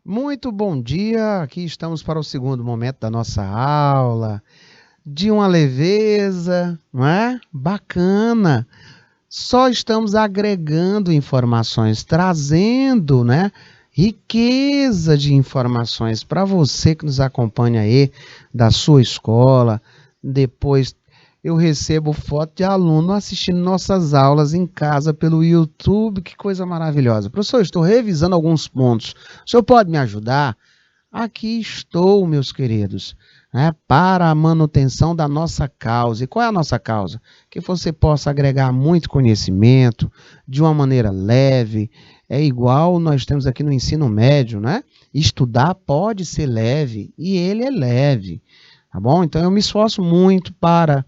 Muito bom dia, aqui estamos para o segundo momento da nossa aula, de uma leveza, não é? Bacana. Só estamos agregando informações, trazendo, né? Riqueza de informações para você que nos acompanha aí da sua escola. Depois eu recebo foto de aluno assistindo nossas aulas em casa pelo YouTube, que coisa maravilhosa. Professor, estou revisando alguns pontos. O senhor pode me ajudar? Aqui estou, meus queridos, né, para a manutenção da nossa causa. E qual é a nossa causa? Que você possa agregar muito conhecimento de uma maneira leve. É igual nós temos aqui no ensino médio, né? Estudar pode ser leve e ele é leve, tá bom? Então eu me esforço muito para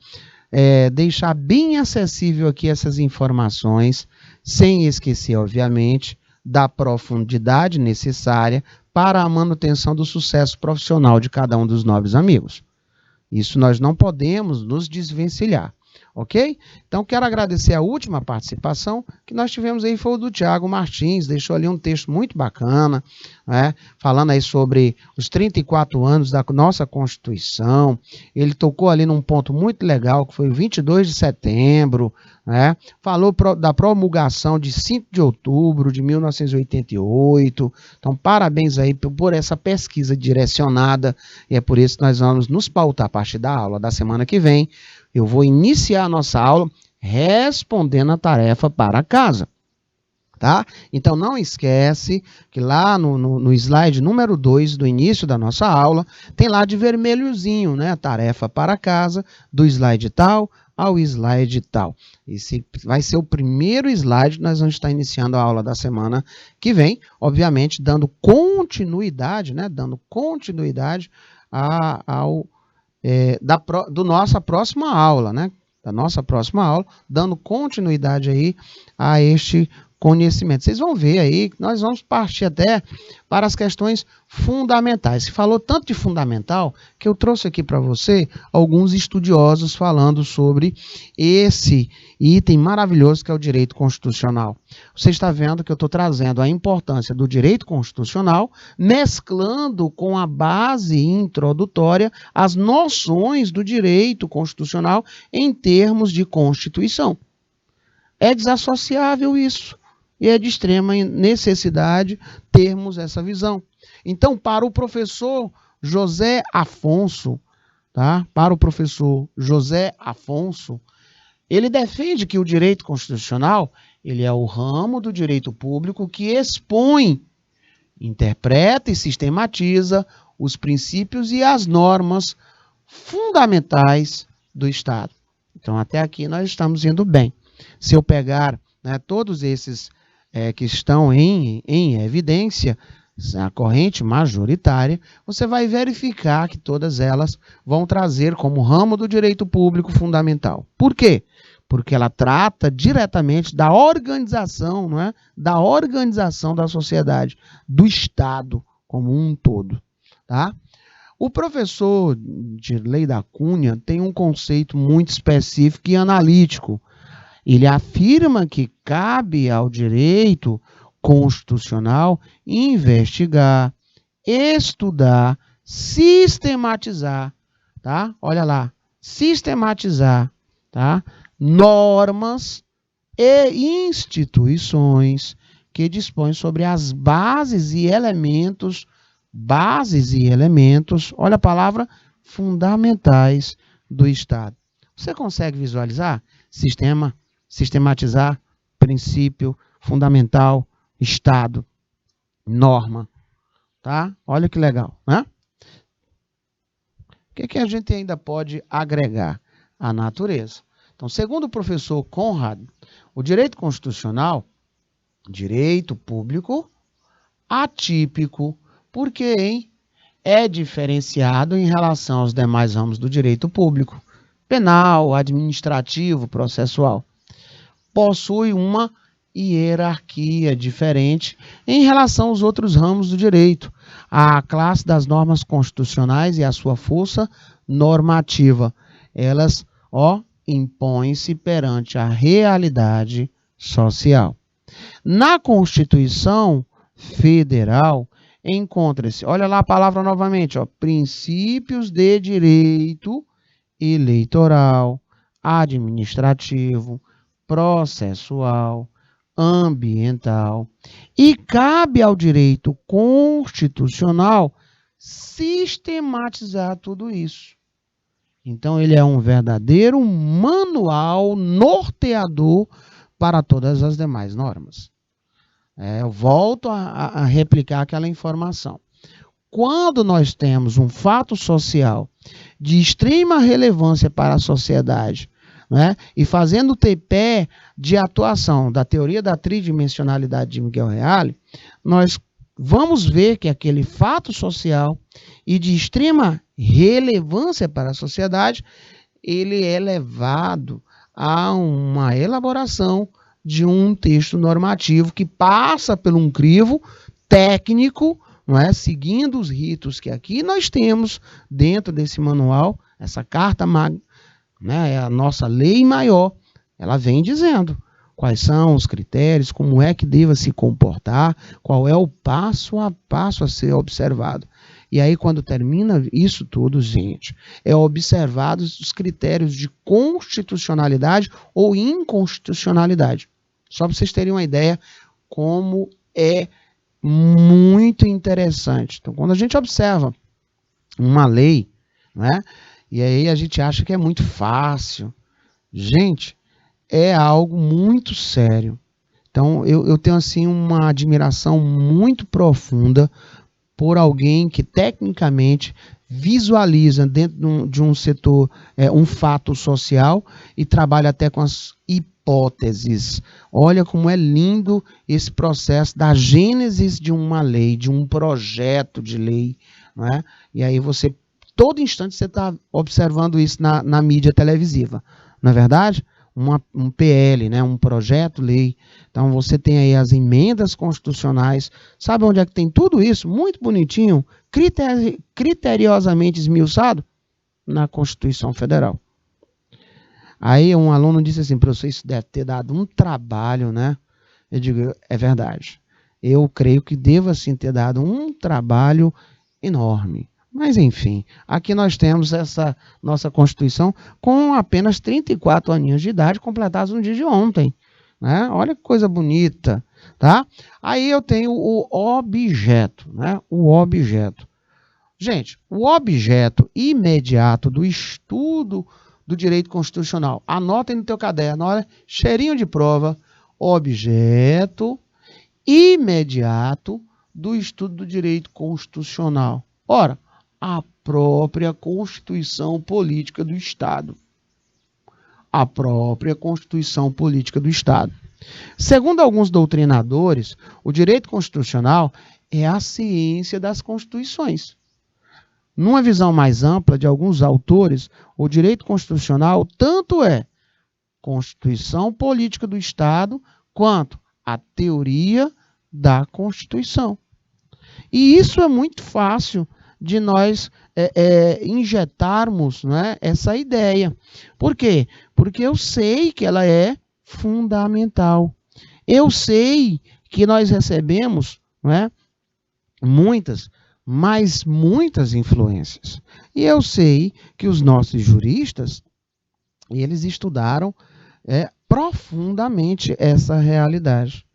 deixar bem acessível aqui essas informações, sem esquecer, obviamente, da profundidade necessária para a manutenção do sucesso profissional de cada um dos nobres amigos. Isso nós não podemos nos desvencilhar, ok? Então, quero agradecer a última participação que nós tivemos aí, foi o do Tiago Martins, deixou ali um texto muito bacana, né, falando aí sobre os 34 anos da nossa Constituição. Ele tocou ali num ponto muito legal, que foi o 22 de setembro, né, falou da promulgação de 5 de outubro de 1988. Então, parabéns aí por essa pesquisa direcionada, e é por isso que nós vamos nos pautar a partir da aula da semana que vem. Eu vou iniciar a nossa aula respondendo a tarefa para casa, tá? Então, não esquece que lá no slide número 2 do início da nossa aula, tem lá de vermelhozinho, né? A tarefa para casa, do slide tal ao slide tal. Esse vai ser o primeiro slide que nós vamos estar iniciando a aula da semana que vem, obviamente dando continuidade, né? Dando continuidade do nossa próxima aula, né? Da nossa próxima aula, dando continuidade aí a este conhecimento. Vocês vão ver aí que nós vamos partir até para as questões fundamentais. Se falou tanto de fundamental que eu trouxe aqui para você alguns estudiosos falando sobre esse item maravilhoso que é o direito constitucional. Você está vendo que eu estou trazendo a importância do direito constitucional, mesclando com a base introdutória as noções do direito constitucional em termos de Constituição. É desassociável isso. E é de extrema necessidade termos essa visão. Então, para o professor José Afonso, tá? Para o professor José Afonso, ele defende que o direito constitucional, ele é o ramo do direito público que expõe, interpreta e sistematiza os princípios e as normas fundamentais do Estado. Então, até aqui nós estamos indo bem. Se eu pegar, né, todos esses que estão em evidência, a corrente majoritária, você vai verificar que todas elas vão trazer como ramo do direito público fundamental. Por quê? Porque ela trata diretamente da organização, não é? Da organização da sociedade, do Estado como um todo, tá? O professor Dirley da Cunha tem um conceito muito específico e analítico. Ele afirma que cabe ao direito constitucional investigar, estudar, sistematizar, tá? Olha lá, sistematizar, tá? Normas e instituições que dispõem sobre as bases e elementos, olha a palavra, fundamentais do Estado. Você consegue visualizar? Sistematizar, princípio, fundamental, Estado, norma, tá? Olha que legal, né? O que a gente ainda pode agregar? A natureza. Então, segundo o professor Conrad, o direito constitucional, direito público atípico, porque é diferenciado em relação aos demais ramos do direito público, penal, administrativo, processual. Possui uma hierarquia diferente em relação aos outros ramos do direito, a classe das normas constitucionais e a sua força normativa. Elas, impõem-se perante a realidade social. Na Constituição Federal, encontra-se, olha lá a palavra novamente, ó, princípios de direito eleitoral, administrativo, processual, ambiental, e cabe ao direito constitucional sistematizar tudo isso. Então, ele é um verdadeiro manual norteador para todas as demais normas. Eu volto a replicar aquela informação. Quando nós temos um fato social de extrema relevância para a sociedade, né, e fazendo o tripé de atuação da teoria da tridimensionalidade de Miguel Reale, nós vamos ver que aquele fato social e de extrema relevância para a sociedade, ele é levado a uma elaboração de um texto normativo que passa por um crivo técnico, não é? Seguindo os ritos que aqui nós temos dentro desse manual, essa carta magna, né, é a nossa lei maior, ela vem dizendo quais são os critérios, como é que deva se comportar, qual é o passo a passo a ser observado. E aí, quando termina isso tudo, gente, é observados os critérios de constitucionalidade ou inconstitucionalidade. Só para vocês terem uma ideia como é muito interessante. Então, quando a gente observa uma lei, né, e aí a gente acha que é muito fácil, gente, é algo muito sério. Então, eu tenho assim uma admiração muito profunda por alguém que tecnicamente visualiza dentro de um setor um fato social e trabalha até com as hipóteses. Olha como é lindo esse processo da gênese de uma lei, de um projeto de lei, não é? E aí você, todo instante você está observando isso na mídia televisiva, não é verdade? Um PL, né, um projeto-lei. Então, você tem aí as emendas constitucionais. Sabe onde é que tem tudo isso? Muito bonitinho, criteriosamente esmiuçado? Na Constituição Federal. Aí um aluno disse assim, professor, isso deve ter dado um trabalho, né? Eu digo, é verdade. Eu creio que deva sim ter dado um trabalho enorme. Mas, enfim, aqui nós temos essa nossa Constituição com apenas 34 aninhos de idade, completados no dia de ontem, né? Olha que coisa bonita, tá? Aí eu tenho o objeto, né? O objeto. Gente, o objeto imediato do estudo do direito constitucional. Anotem no teu caderno, olha, cheirinho de prova, objeto imediato do estudo do direito constitucional. Ora, a própria Constituição Política do Estado. A própria Constituição Política do Estado. Segundo alguns doutrinadores, o direito constitucional é a ciência das constituições. Numa visão mais ampla de alguns autores, o direito constitucional tanto é Constituição Política do Estado quanto a teoria da Constituição. E isso é muito fácil de nós injetarmos, né, essa ideia. Por quê? Porque eu sei que ela é fundamental. Eu sei que nós recebemos, né, muitas influências. E eu sei que os nossos juristas, eles estudaram profundamente essa realidade.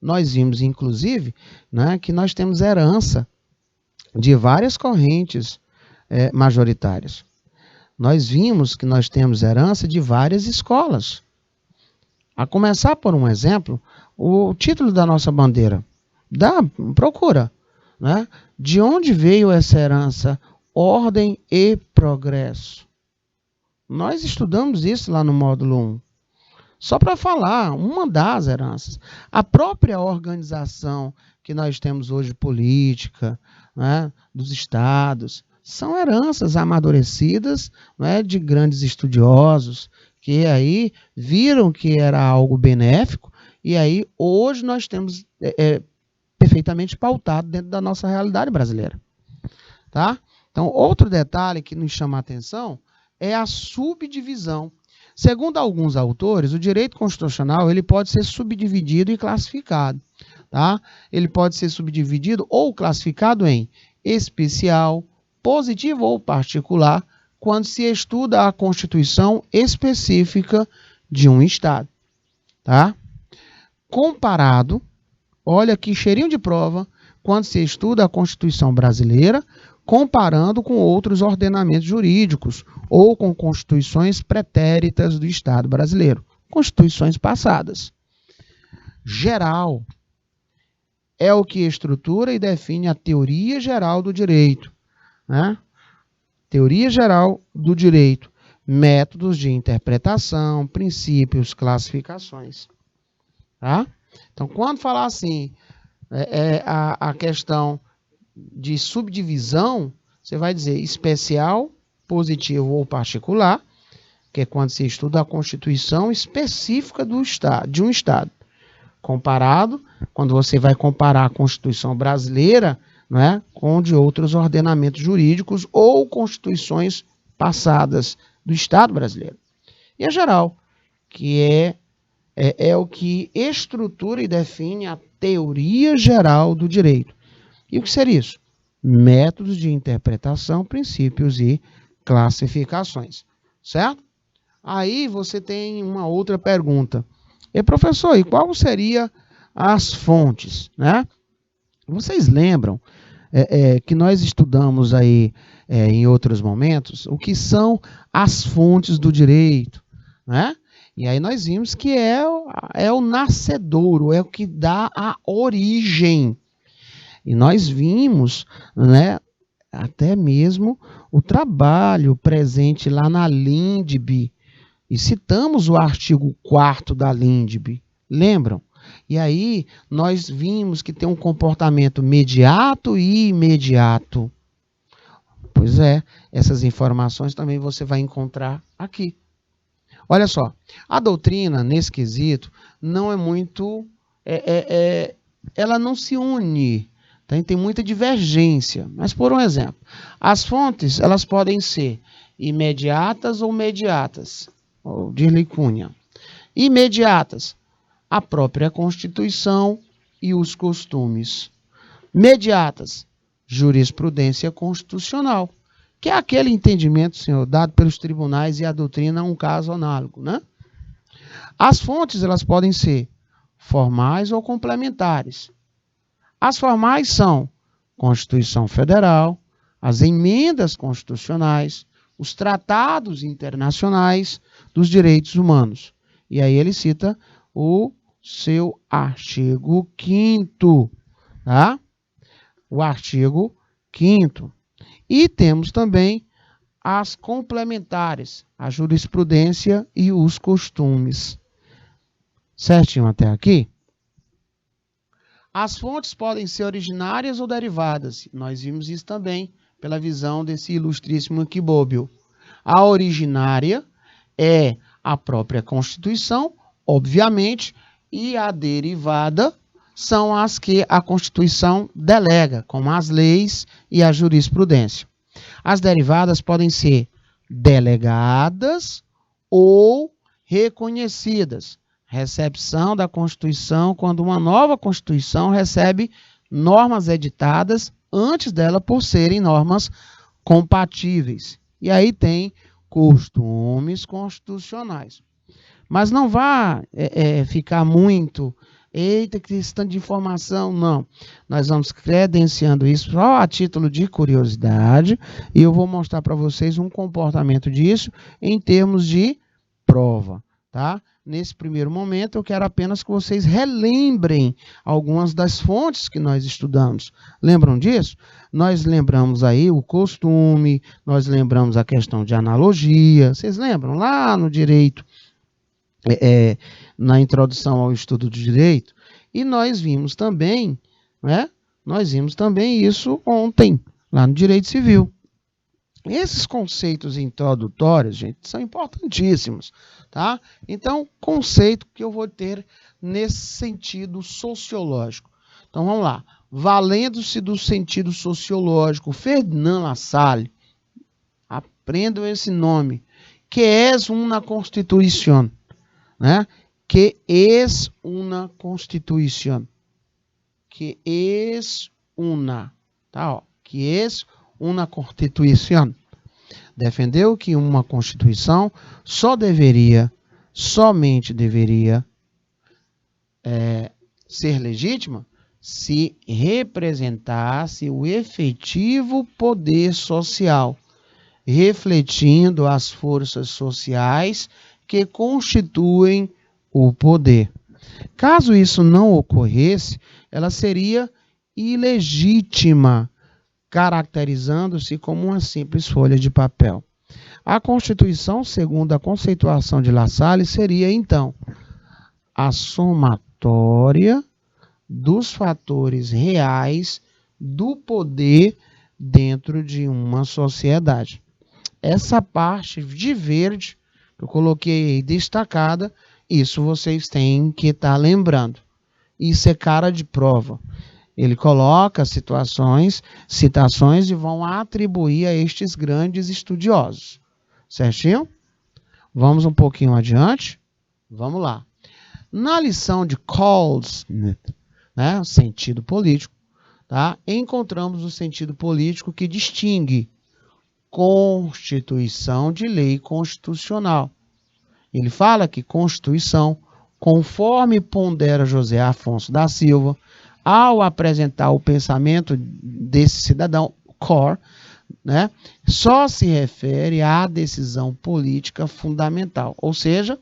Nós vimos, inclusive, né, que nós temos herança de várias correntes majoritárias. Nós vimos que nós temos herança de várias escolas. A começar por um exemplo, o título da nossa bandeira. Procura, né? De onde veio essa herança? Ordem e progresso. Nós estudamos isso lá no módulo 1. Só para falar, uma das heranças. A própria organização que nós temos hoje política, né, dos estados, são heranças amadurecidas, né, de grandes estudiosos, que aí viram que era algo benéfico, e aí hoje nós temos perfeitamente pautado dentro da nossa realidade brasileira. Tá? Então, outro detalhe que nos chama a atenção é a subdivisão. Segundo alguns autores, o direito constitucional ele pode ser subdividido e classificado. Tá? Ele pode ser subdividido ou classificado em especial, positivo ou particular, quando se estuda a Constituição específica de um Estado. Tá? Comparado, olha que cheirinho de prova, quando se estuda a Constituição brasileira, comparando com outros ordenamentos jurídicos ou com constituições pretéritas do Estado brasileiro, constituições passadas. Geral é o que estrutura e define a teoria geral do direito, né? Teoria geral do direito, métodos de interpretação, princípios, classificações. Tá? Então, quando falar assim, a questão de subdivisão, você vai dizer especial, positivo ou particular, que é quando se estuda a Constituição específica do Estado, de um Estado. Comparado, quando você vai comparar a Constituição brasileira, né, com de outros ordenamentos jurídicos ou constituições passadas do Estado brasileiro. E a geral, que é o que estrutura e define a teoria geral do direito. E o que seria isso? Métodos de interpretação, princípios e classificações. Certo? Aí você tem uma outra pergunta. Professor, e qual seria as fontes? Né? Vocês lembram que nós estudamos aí em outros momentos o que são as fontes do direito, né? E aí nós vimos que é o nascedouro, é o que dá a origem. E nós vimos, né, até mesmo o trabalho presente lá na LINDB, e citamos o artigo 4º da LINDB, lembram? E aí nós vimos que tem um comportamento mediato e imediato. Pois é, essas informações também você vai encontrar aqui. Olha só, a doutrina, nesse quesito, não é muito... ela não se une, tá? Tem muita divergência. Mas, por um exemplo, as fontes elas podem ser imediatas ou mediatas. Dirley Cunha. Imediatas, a própria Constituição e os costumes. Mediatas, jurisprudência constitucional, que é aquele entendimento, senhor, dado pelos tribunais e a doutrina, um caso análogo, né? As fontes, elas podem ser formais ou complementares. As formais são Constituição Federal, as emendas constitucionais, os tratados internacionais dos direitos humanos. E aí ele cita o seu artigo 5º, tá? O artigo 5º. E temos também as complementares, a jurisprudência e os costumes. Certinho até aqui? As fontes podem ser originárias ou derivadas. Nós vimos isso também pela visão desse ilustríssimo Quibóbio. A originária é a própria Constituição, obviamente, e a derivada são as que a Constituição delega, como as leis e a jurisprudência. As derivadas podem ser delegadas ou reconhecidas. Recepção da Constituição, quando uma nova Constituição recebe normas editadas antes dela por serem normas compatíveis. E aí tem costumes constitucionais. Mas não vá ficar muito, eita, que esse tanto de informação, não. Nós vamos credenciando isso só a título de curiosidade e eu vou mostrar para vocês um comportamento disso em termos de prova, tá? Nesse primeiro momento, eu quero apenas que vocês relembrem algumas das fontes que nós estudamos. Lembram disso? Nós lembramos aí o costume, nós lembramos a questão de analogia. Vocês lembram? Lá no direito, na introdução ao estudo do direito. E nós vimos também, né? Nós vimos também isso ontem, lá no direito civil. Esses conceitos introdutórios, gente, são importantíssimos, tá? Então, conceito que eu vou ter nesse sentido sociológico. Então, vamos lá. Valendo-se do sentido sociológico, Ferdinand Lassalle, aprendam esse nome, que es una constitución, né? Que es una constitución. Que es una, tá, ó. Que es una constitución. Defendeu que uma constituição somente deveria ser legítima se representasse o efetivo poder social, refletindo as forças sociais que constituem o poder. Caso isso não ocorresse, ela seria ilegítima, caracterizando-se como uma simples folha de papel. A Constituição, segundo a conceituação de La Salle, seria, então, a somatória dos fatores reais do poder dentro de uma sociedade. Essa parte de verde que eu coloquei aí destacada, isso vocês têm que estar lembrando. Isso é cara de prova. Ele coloca citações e vão atribuir a estes grandes estudiosos. Certinho? Vamos um pouquinho adiante. Vamos lá. Na lição de Coles, né, sentido político, tá, encontramos o sentido político que distingue constituição de lei constitucional. Ele fala que Constituição, conforme pondera José Afonso da Silva, ao apresentar o pensamento desse cidadão, core, né, só se refere à decisão política fundamental, ou seja,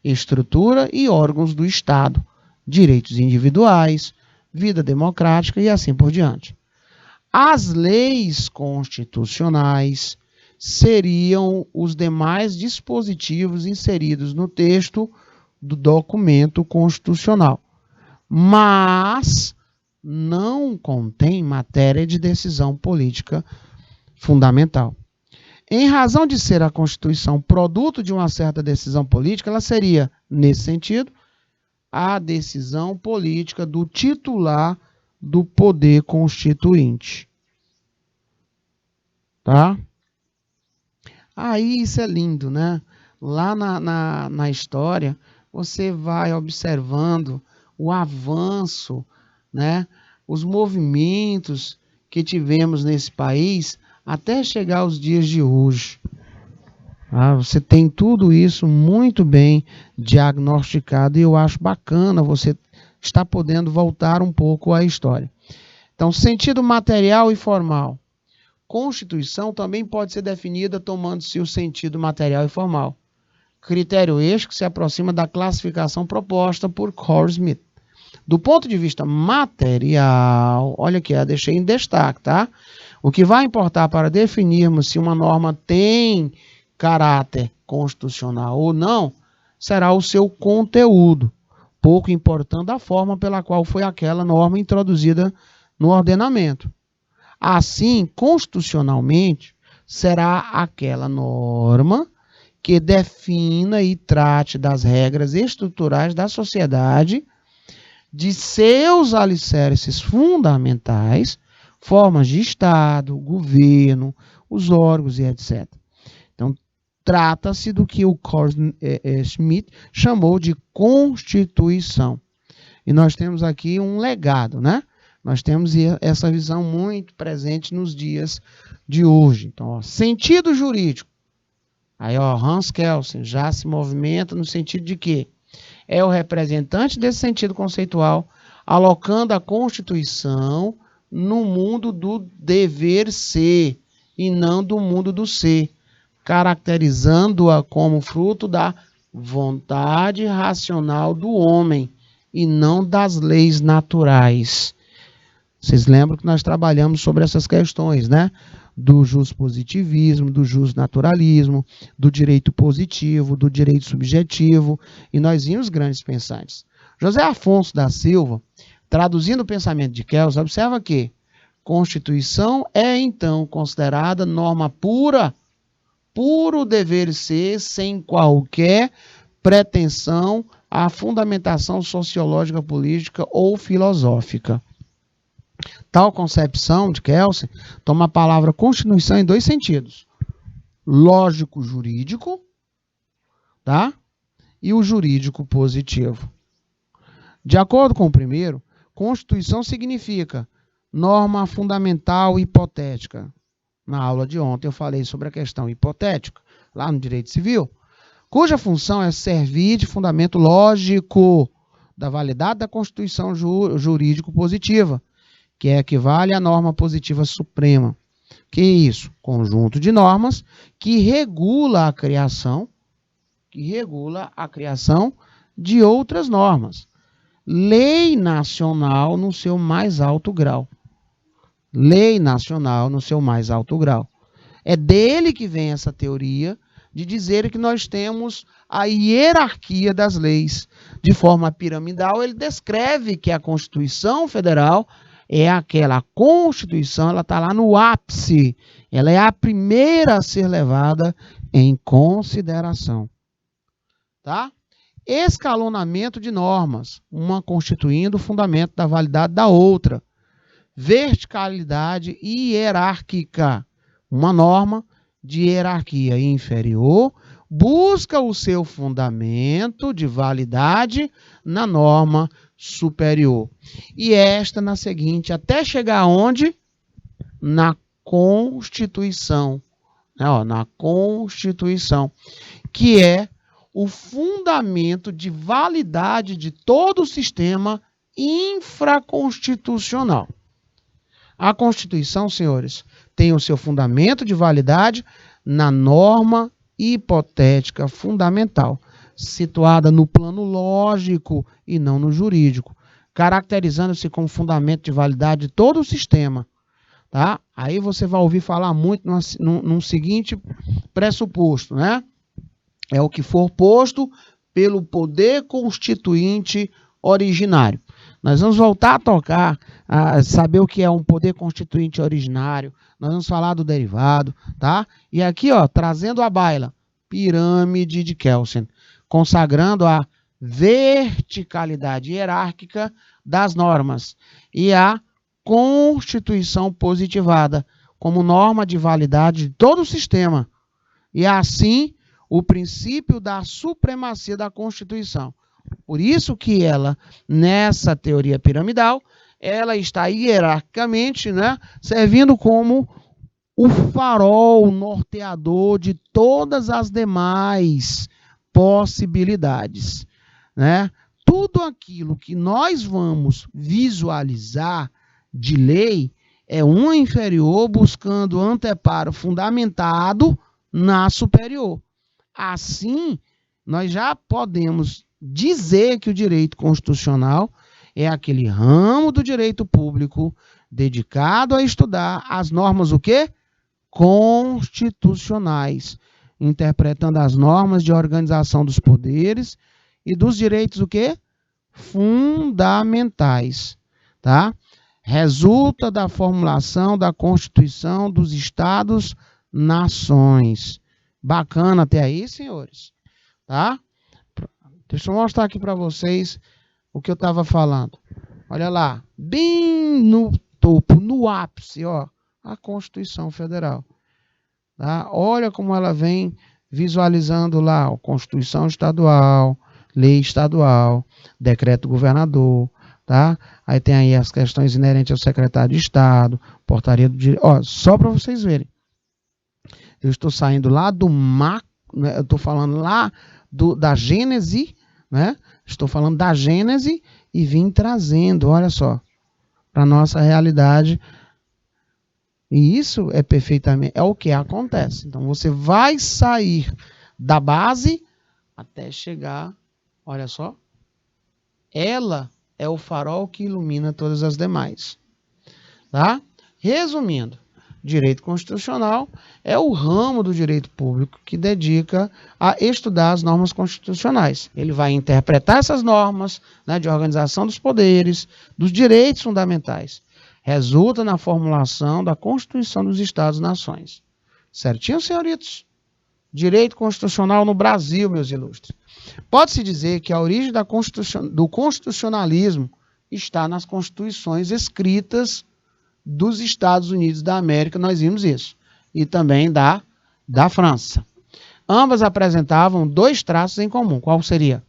estrutura e órgãos do Estado, direitos individuais, vida democrática e assim por diante. As leis constitucionais seriam os demais dispositivos inseridos no texto do documento constitucional, mas não contém matéria de decisão política fundamental. Em razão de ser a Constituição produto de uma certa decisão política, ela seria, nesse sentido, a decisão política do titular do poder constituinte. Tá? Aí isso é lindo, né? Lá na história, você vai observando o avanço, né? Os movimentos que tivemos nesse país até chegar aos dias de hoje. Você tem tudo isso muito bem diagnosticado e eu acho bacana você estar podendo voltar um pouco à história. Então, sentido material e formal. Constituição também pode ser definida tomando-se o sentido material e formal. Critério este que se aproxima da classificação proposta por Carl Smith. Do ponto de vista material, olha aqui, eu deixei em destaque, tá? O que vai importar para definirmos se uma norma tem caráter constitucional ou não, será o seu conteúdo, pouco importando a forma pela qual foi aquela norma introduzida no ordenamento. Assim, constitucionalmente, será aquela norma que defina e trate das regras estruturais da sociedade, de seus alicerces fundamentais, formas de Estado, governo, os órgãos e etc. Então, trata-se do que o Carl Smith chamou de Constituição. E nós temos aqui um legado, né? Nós temos essa visão muito presente nos dias de hoje. Então, ó, sentido jurídico. Aí, ó, Hans Kelsen já se movimenta no sentido de que é o representante desse sentido conceitual, alocando a Constituição no mundo do dever ser e não do mundo do ser, caracterizando-a como fruto da vontade racional do homem e não das leis naturais. Vocês lembram que nós trabalhamos sobre essas questões, né? Do juspositivismo, do justnaturalismo, do direito positivo, do direito subjetivo, e nós vimos grandes pensantes. José Afonso da Silva, traduzindo o pensamento de Kelsen, observa que Constituição é, então, considerada norma pura, puro dever ser, sem qualquer pretensão à fundamentação sociológica, política ou filosófica. Tal concepção de Kelsen toma a palavra Constituição em dois sentidos: lógico-jurídico tá? E o jurídico positivo. De acordo com o primeiro, Constituição significa norma fundamental hipotética. Na aula de ontem eu falei sobre a questão hipotética, lá no direito civil, cuja função é servir de fundamento lógico da validade da Constituição jurídico positiva, que equivale à norma positiva suprema. Que é isso? Conjunto de normas que regula a criação de outras normas. Lei nacional no seu mais alto grau. Lei nacional no seu mais alto grau. É dele que vem essa teoria de dizer que nós temos a hierarquia das leis. De forma piramidal, ele descreve que a Constituição Federal é aquela Constituição, ela está lá no ápice. Ela é a primeira a ser levada em consideração. Tá? Escalonamento de normas, uma constituindo o fundamento da validade da outra. Verticalidade hierárquica, uma norma de hierarquia inferior busca o seu fundamento de validade na norma superior. E esta na seguinte, até chegar aonde? Na Constituição. Na Constituição, que é o fundamento de validade de todo o sistema infraconstitucional. A Constituição, senhores, tem o seu fundamento de validade na norma hipotética fundamental, situada no plano lógico e não no jurídico, caracterizando-se como fundamento de validade de todo o sistema. Tá? Aí você vai ouvir falar muito num seguinte pressuposto, né? É o que for posto pelo poder constituinte originário. Nós vamos voltar a tocar, a saber o que é um poder constituinte originário. Nós vamos falar do derivado, tá? E aqui, ó, trazendo à baila, pirâmide de Kelsen, consagrando a verticalidade hierárquica das normas e a Constituição positivada como norma de validade de todo o sistema. E assim, o princípio da supremacia da Constituição. Por isso que ela, nessa teoria piramidal, ela está hierarquicamente, né, servindo como o farol norteador de todas as demais possibilidades, né? Tudo aquilo que nós vamos visualizar de lei é um inferior buscando anteparo fundamentado na superior. Assim, nós já podemos dizer que o direito constitucional é aquele ramo do direito público dedicado a estudar as normas o quê? Constitucionais, interpretando as normas de organização dos poderes e dos direitos o quê? Fundamentais, tá? Resulta da formulação da Constituição dos Estados-nações. Bacana até aí, senhores, tá? Deixa eu mostrar aqui para vocês o que eu estava falando. Olha lá, bem no topo, no ápice, ó, a Constituição Federal. Tá? Olha como ela vem visualizando lá, ó, Constituição Estadual, Lei Estadual, Decreto Governador, tá? Aí tem aí as questões inerentes ao secretário de Estado, portaria do direito. Ó, só para vocês verem. Eu estou saindo lá do macro, né? Eu estou falando lá da Gênese, né? Estou falando da Gênese e vim trazendo, olha só, para a nossa realidade. E isso é perfeitamente, é o que acontece. Então você vai sair da base até chegar, olha só, ela é o farol que ilumina todas as demais. Tá? Resumindo, direito constitucional é o ramo do direito público que dedica a estudar as normas constitucionais. Ele vai interpretar essas normas, né, de organização dos poderes, dos direitos fundamentais. Resulta na formulação da Constituição dos Estados-nações. Certinho, senhoritos? Direito constitucional no Brasil, meus ilustres. Pode-se dizer que a origem do constitucionalismo está nas constituições escritas dos Estados Unidos da América, nós vimos isso. E também da França. Ambas apresentavam dois traços em comum. Qual seria?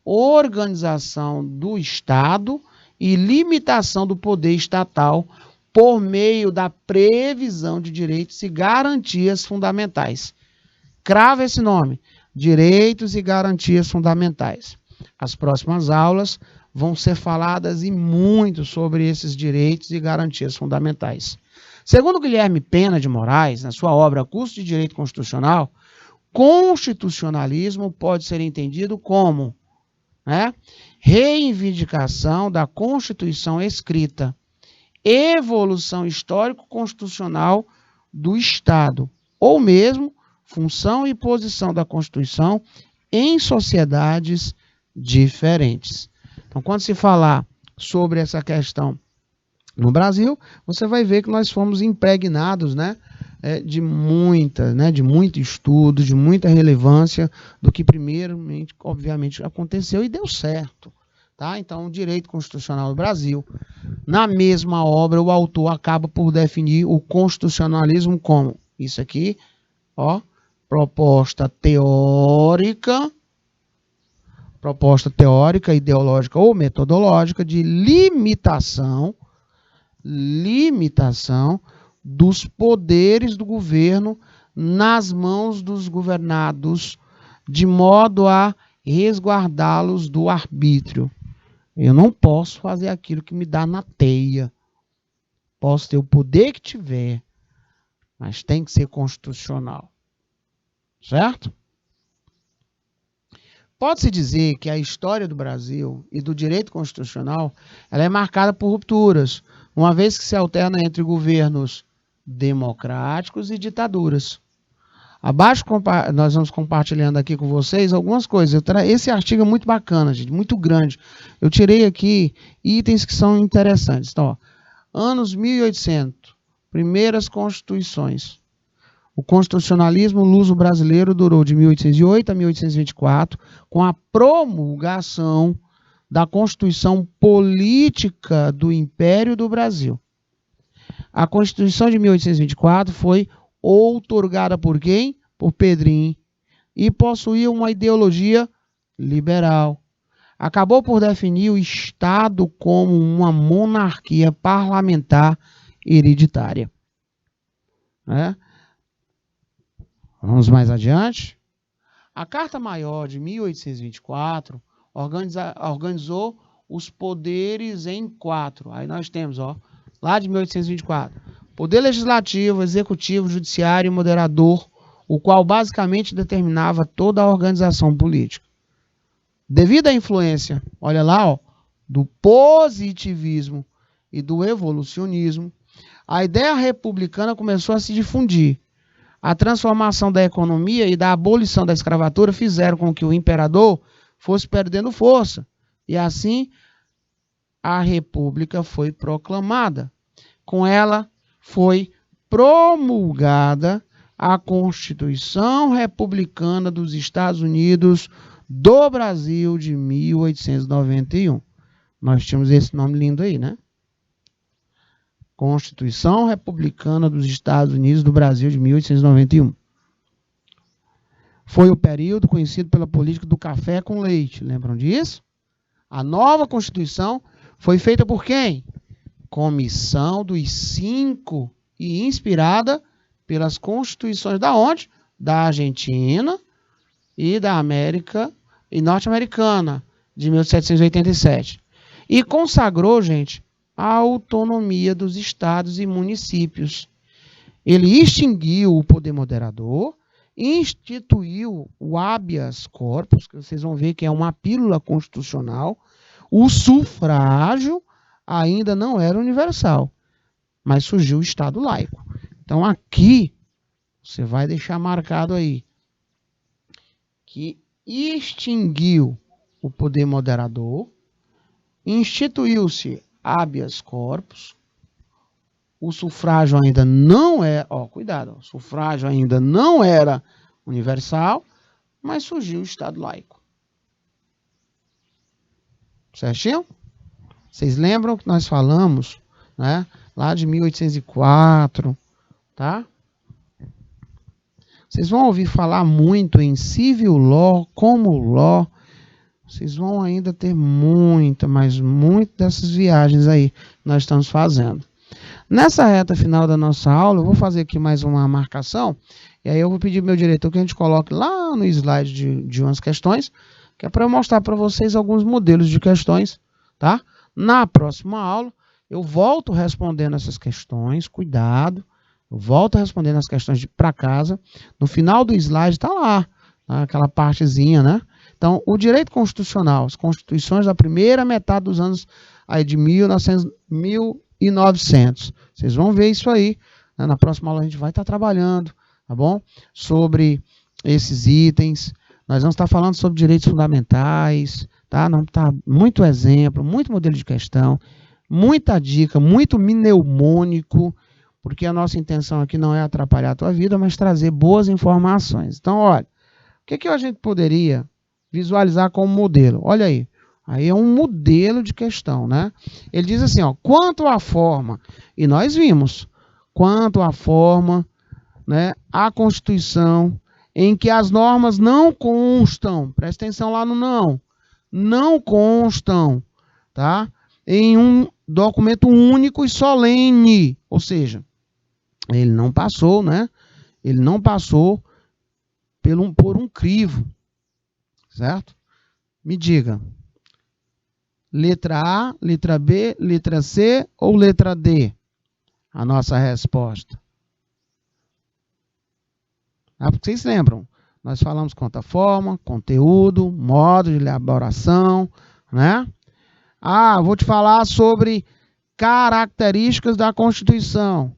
Organização do Estado e limitação do poder estatal por meio da previsão de direitos e garantias fundamentais. Crava esse nome, direitos e garantias fundamentais. As próximas aulas vão ser faladas e muito sobre esses direitos e garantias fundamentais. Segundo Guilherme Pena de Moraes, na sua obra Curso de Direito Constitucional, constitucionalismo pode ser entendido como reivindicação da Constituição escrita, evolução histórico-constitucional do Estado, ou mesmo função e posição da Constituição em sociedades diferentes. Então, quando se falar sobre essa questão no Brasil, você vai ver que nós fomos impregnados, de muito estudo, de muita relevância do que primeiramente, obviamente, aconteceu e deu certo. Tá? Então, o direito constitucional do Brasil, na mesma obra, o autor acaba por definir o constitucionalismo como isso aqui, proposta teórica, ideológica ou metodológica de limitação dos poderes do governo nas mãos dos governados, de modo a resguardá-los do arbítrio. Eu não posso fazer aquilo que me dá na teia. Posso ter o poder que tiver, mas tem que ser constitucional. Certo? Pode-se dizer que a história do Brasil e do direito constitucional ela é marcada por rupturas, uma vez que se alterna entre governos democráticos e ditaduras. Abaixo nós vamos compartilhando aqui com vocês algumas coisas. Esse artigo é muito bacana, gente, muito grande. Eu tirei aqui itens que são interessantes. Então, anos 1800, primeiras constituições. O constitucionalismo luso-brasileiro durou de 1808 a 1824, com a promulgação da Constituição Política do Império do Brasil. A Constituição de 1824 foi outorgada por quem? Por Pedrinho, e possuía uma ideologia liberal. Acabou por definir o Estado como uma monarquia parlamentar hereditária. Vamos mais adiante. A Carta Maior de 1824 organizou os poderes em 4. Aí nós temos, lá de 1824, poder legislativo, executivo, judiciário e moderador, o qual basicamente determinava toda a organização política. Devido à influência, olha lá, do positivismo e do evolucionismo, a ideia republicana começou a se difundir. A transformação da economia e da abolição da escravatura fizeram com que o imperador fosse perdendo força. E assim, a república foi proclamada. Com ela, foi promulgada a Constituição Republicana dos Estados Unidos do Brasil de 1891. Nós tínhamos esse nome lindo aí, né? Constituição Republicana dos Estados Unidos do Brasil de 1891. Foi o período conhecido pela política do café com leite. Lembram disso? A nova Constituição foi feita por quem? Comissão dos 5 e inspirada pelas constituições da onde? Da Argentina e da América e norte-americana de 1787. E consagrou, gente, a autonomia dos estados e municípios. Ele extinguiu o poder moderador, instituiu o habeas corpus, que vocês vão ver que é uma pílula constitucional. O sufrágio ainda não era universal, mas surgiu o Estado laico. Então aqui, você vai deixar marcado aí, que extinguiu o poder moderador, instituiu-se habeas corpus, o sufrágio ainda não é, o sufrágio ainda não era universal, mas surgiu o Estado laico. Certinho? Vocês lembram que nós falamos, lá de 1804, tá? Vocês vão ouvir falar muito em civil law, common law. Vocês vão ainda ter mas muitas dessas viagens aí que nós estamos fazendo. Nessa reta final da nossa aula, eu vou fazer aqui mais uma marcação, e aí eu vou pedir ao meu diretor que a gente coloque lá no slide de umas questões, que é para eu mostrar para vocês alguns modelos de questões, tá? Na próxima aula, eu volto respondendo essas questões, cuidado, eu volto respondendo as questões para casa. No final do slide está lá, aquela partezinha, né? Então, o direito constitucional, as constituições da primeira metade dos anos aí de 1900. Vocês vão ver isso aí, né? Na próxima aula a gente vai estar trabalhando, tá bom? Sobre esses itens. Nós vamos estar falando sobre direitos fundamentais, tá? Não tá muito exemplo, muito modelo de questão, muita dica, muito mnemônico, porque a nossa intenção aqui não é atrapalhar a tua vida, mas trazer boas informações. Então, olha, o que a gente poderia visualizar como modelo? Olha aí. Aí é um modelo de questão, né? Ele diz assim, ó, quanto à forma, e nós vimos, quanto à forma, né, a Constituição, em que as normas não constam, presta atenção lá no não constam, tá? Em um documento único e solene, ou seja, ele não passou, né? Ele não passou por um crivo, certo? Me diga. Letra A, letra B, letra C ou letra D? A nossa resposta. Porque vocês lembram, nós falamos quanto à forma, conteúdo, modo de elaboração, né? Vou te falar sobre características da Constituição.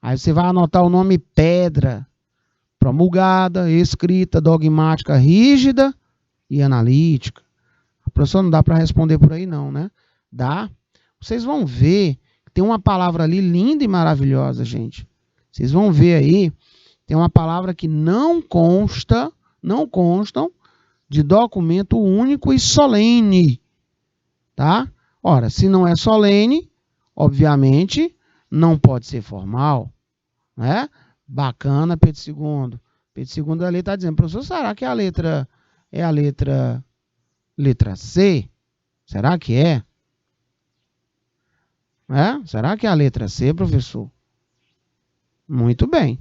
Aí você vai anotar o nome pedra, promulgada, escrita, dogmática, rígida e analítica. Professor, não dá para responder por aí não, né? Dá. Vocês vão ver que tem uma palavra ali linda e maravilhosa, gente. Vocês vão ver aí, tem uma palavra que não constam de documento único e solene, tá? Ora, se não é solene, obviamente, não pode ser formal, né? Bacana, Pedro II. Pedro II ali está dizendo, professor, será que a letra C? Será que é? Será que é a letra C, professor? Muito bem.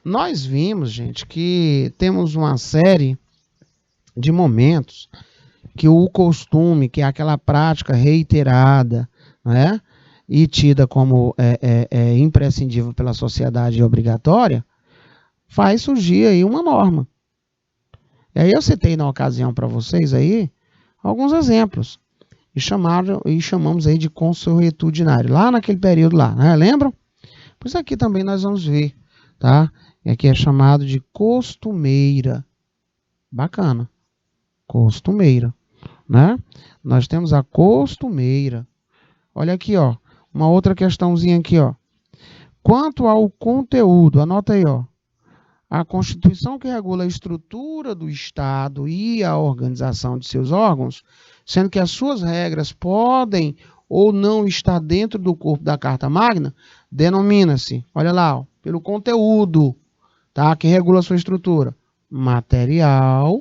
Nós vimos, gente, que temos uma série de momentos que o costume, que é aquela prática reiterada, né, e tida como imprescindível pela sociedade e obrigatória, faz surgir aí uma norma. E aí eu citei na ocasião para vocês aí alguns exemplos. E chamamos aí de consuetudinário, lá naquele período lá, né? Lembram? Pois aqui também nós vamos ver, tá? E aqui é chamado de costumeira. Bacana. Costumeira, né? Nós temos a costumeira. Olha aqui, ó. Uma outra questãozinha aqui, ó. Quanto ao conteúdo, anota aí, ó. A Constituição que regula a estrutura do Estado e a organização de seus órgãos, sendo que as suas regras podem ou não estar dentro do corpo da Carta Magna, denomina-se, olha lá, ó, pelo conteúdo, tá, que regula a sua estrutura, material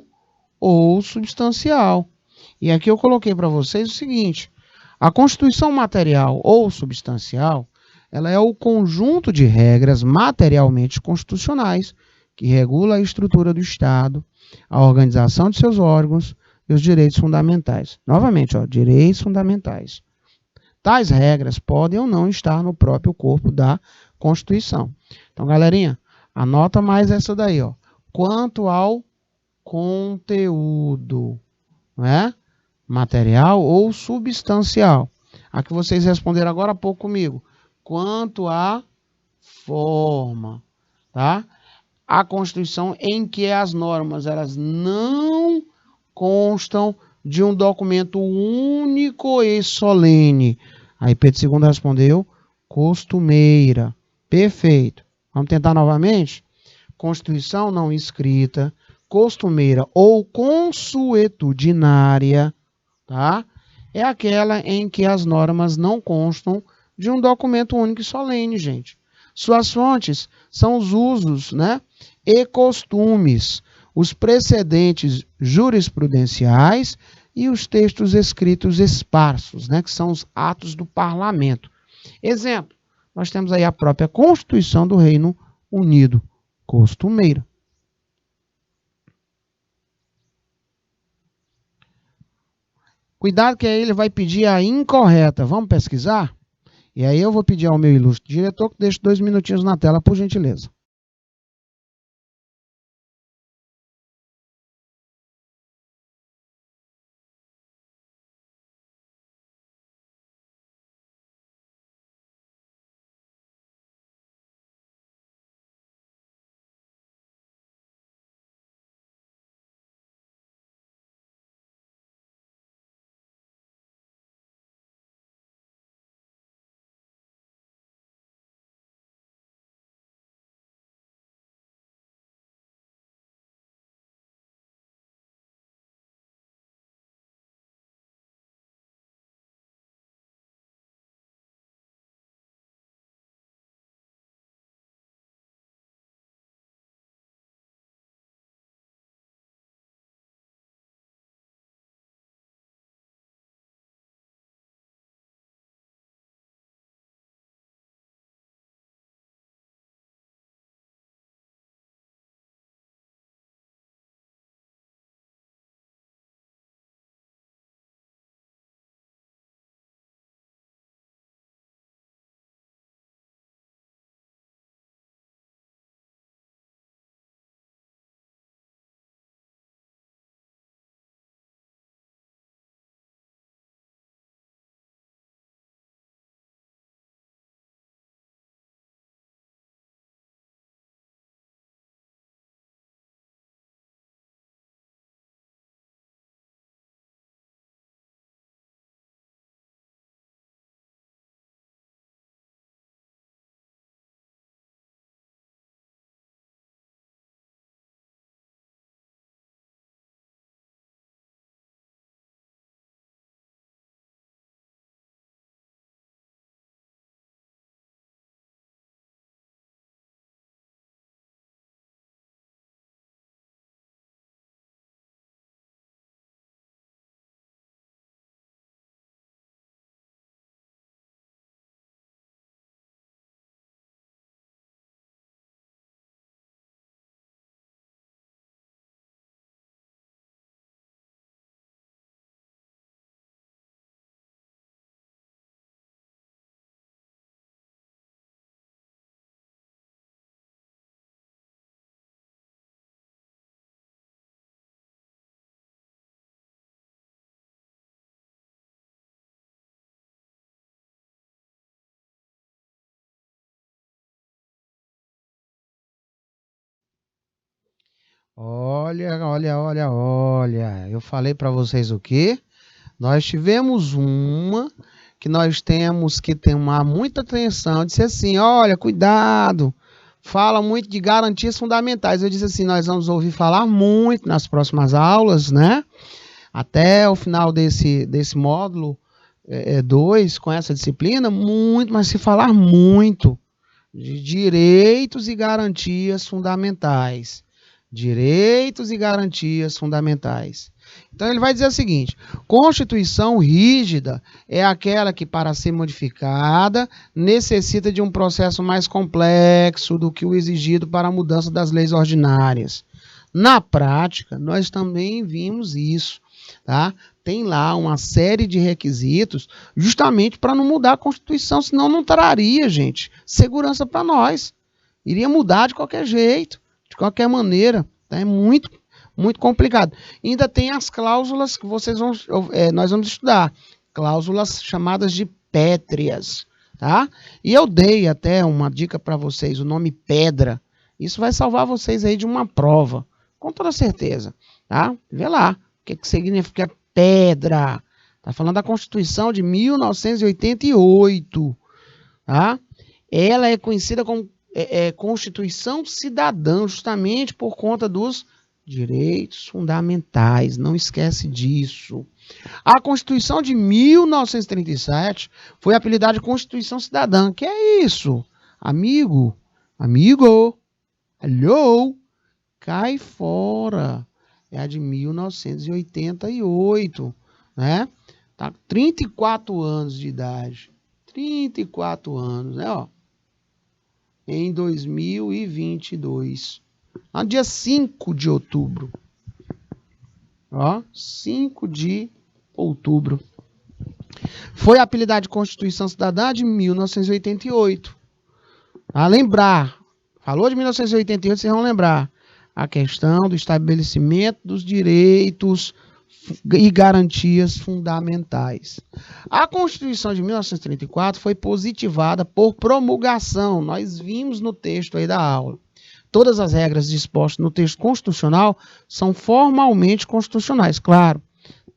ou substancial. E aqui eu coloquei para vocês o seguinte, a Constituição material ou substancial, ela é o conjunto de regras materialmente constitucionais que regula a estrutura do Estado, a organização de seus órgãos e os direitos fundamentais. Novamente, ó, direitos fundamentais. Tais regras podem ou não estar no próprio corpo da Constituição. Então, galerinha, anota mais essa daí, ó. Quanto ao conteúdo, né? Material ou substancial. A que vocês responderam agora há pouco comigo. Quanto à forma, tá? A Constituição em que as normas elas não constam de um documento único e solene. Aí Pedro II respondeu, costumeira. Perfeito. Vamos tentar novamente? Constituição não escrita, costumeira ou consuetudinária, tá? É aquela em que as normas não constam de um documento único e solene, gente. Suas fontes são os usos, né, e costumes, os precedentes jurisprudenciais e os textos escritos esparsos, né, que são os atos do parlamento. Exemplo, nós temos aí a própria Constituição do Reino Unido, costumeira. Cuidado que aí ele vai pedir a incorreta. Vamos pesquisar? E aí eu vou pedir ao meu ilustre diretor que deixe 2 minutinhos na tela, por gentileza. Olha. Eu falei para vocês o quê? Nós tivemos uma que nós temos que tomar muita atenção. Disse assim, olha, cuidado. Fala muito de garantias fundamentais. Eu disse assim, nós vamos ouvir falar muito nas próximas aulas, né? Até o final desse módulo 2, com essa disciplina, muito, mas se falar muito de direitos e garantias fundamentais. Direitos e garantias fundamentais. Então ele vai dizer o seguinte: Constituição rígida é aquela que, para ser modificada, necessita de um processo mais complexo do que o exigido para a mudança das leis ordinárias. Na prática, nós também vimos isso, tá? Tem lá uma série de requisitos justamente para não mudar a Constituição, senão não traria, gente, segurança para nós. Iria mudar de qualquer jeito, de qualquer maneira. Tá? É muito complicado. Ainda tem as cláusulas que nós vamos estudar. Cláusulas chamadas de pétreas. Tá? E eu dei até uma dica para vocês, o nome pedra. Isso vai salvar vocês aí de uma prova, com toda certeza. Tá? Vê lá, o que significa pedra. Tá falando da Constituição de 1988. Tá? Ela é conhecida como Constituição Cidadã, justamente por conta dos direitos fundamentais. Não esquece disso. A Constituição de 1937 foi apelidada de Constituição Cidadã. Que é isso? amigo, alô, cai fora. É a de 1988, né? Tá, 34 anos de idade. 34 anos, né? Ó, em 2022. No dia 5 de outubro. Ó, 5 de outubro. Foi apelidada de Constituição Cidadã de 1988. A lembrar, falou de 1988, vocês vão lembrar a questão do estabelecimento dos direitos e garantias fundamentais. A Constituição de 1934 foi positivada por promulgação. Nós vimos no texto aí da aula. Todas as regras dispostas no texto constitucional são formalmente constitucionais, claro,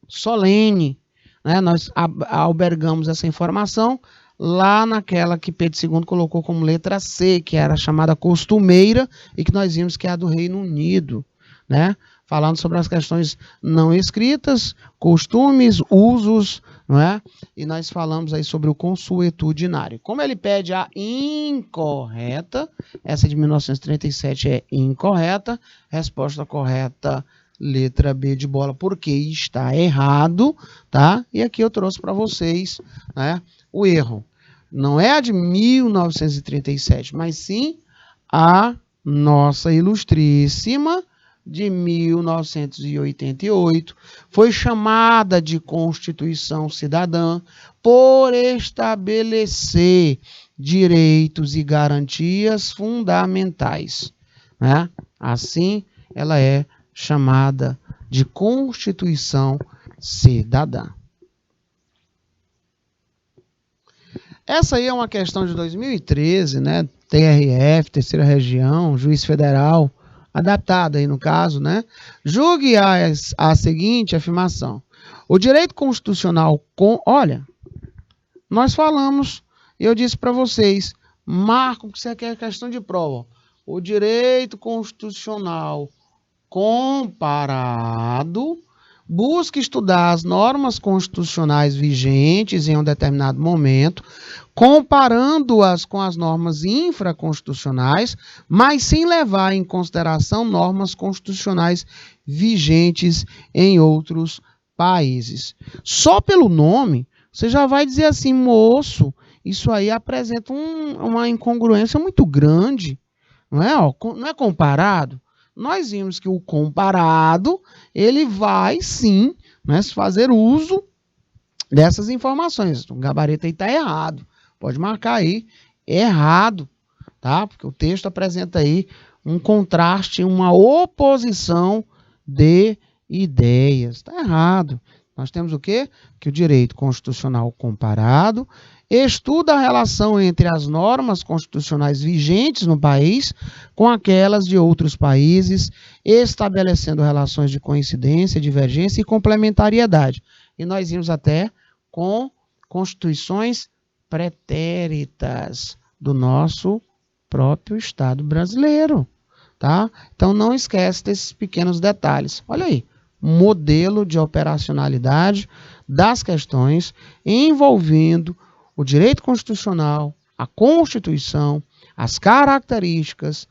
solene, né? Nós albergamos essa informação lá naquela que Pedro II colocou como letra C, que era chamada costumeira, e que nós vimos que é a do Reino Unido, né? Falando sobre as questões não escritas, costumes, usos, não é? E nós falamos aí sobre o consuetudinário. Como ele pede a incorreta, essa de 1937 é incorreta, resposta correta, letra B de bola, porque está errado, tá? E aqui eu trouxe para vocês, né, o erro. Não é a de 1937, mas sim a nossa ilustríssima de 1988, foi chamada de Constituição Cidadã por estabelecer direitos e garantias fundamentais, né? Assim, ela é chamada de Constituição Cidadã. Essa aí é uma questão de 2013, né? TRF, Terceira Região, Juiz Federal, adaptada aí no caso, né? Julgue a seguinte afirmação. O direito constitucional olha, nós falamos, eu disse para vocês, marco que isso aqui é questão de prova. O direito constitucional comparado busca estudar as normas constitucionais vigentes em um determinado momento, comparando-as com as normas infraconstitucionais, mas sem levar em consideração normas constitucionais vigentes em outros países. Só pelo nome, você já vai dizer assim, moço, isso aí apresenta uma incongruência muito grande, não é? Não é comparado? Nós vimos que o comparado, ele vai sim, né, fazer uso dessas informações. O gabarito aí está errado. Pode marcar aí, errado, tá? Porque o texto apresenta aí um contraste, uma oposição de ideias. Está errado. Nós temos o quê? Que o direito constitucional comparado estuda a relação entre as normas constitucionais vigentes no país com aquelas de outros países, estabelecendo relações de coincidência, divergência e complementariedade. E nós vimos até com constituições pretéritas do nosso próprio Estado brasileiro, tá? Então não esquece desses pequenos detalhes. Olha aí, modelo de operacionalidade das questões envolvendo o direito constitucional, a Constituição, as características,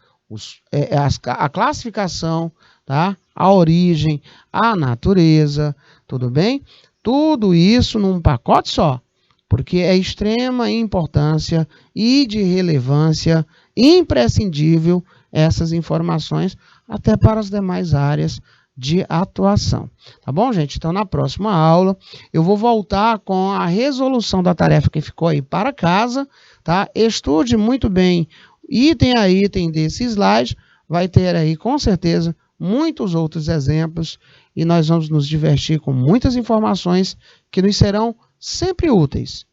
a classificação, tá? A origem, a natureza, tudo bem? Tudo isso num pacote só, porque é extrema importância e de relevância imprescindível essas informações até para as demais áreas de atuação. Tá bom, gente? Então, na próxima aula, eu vou voltar com a resolução da tarefa que ficou aí para casa, tá? Estude muito bem, item a item desse slide, vai ter aí, com certeza, muitos outros exemplos e nós vamos nos divertir com muitas informações que nos serão sempre úteis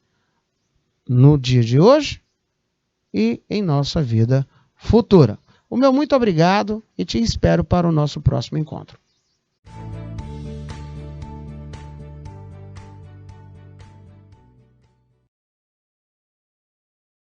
no dia de hoje e em nossa vida futura. O meu muito obrigado e te espero para o nosso próximo encontro.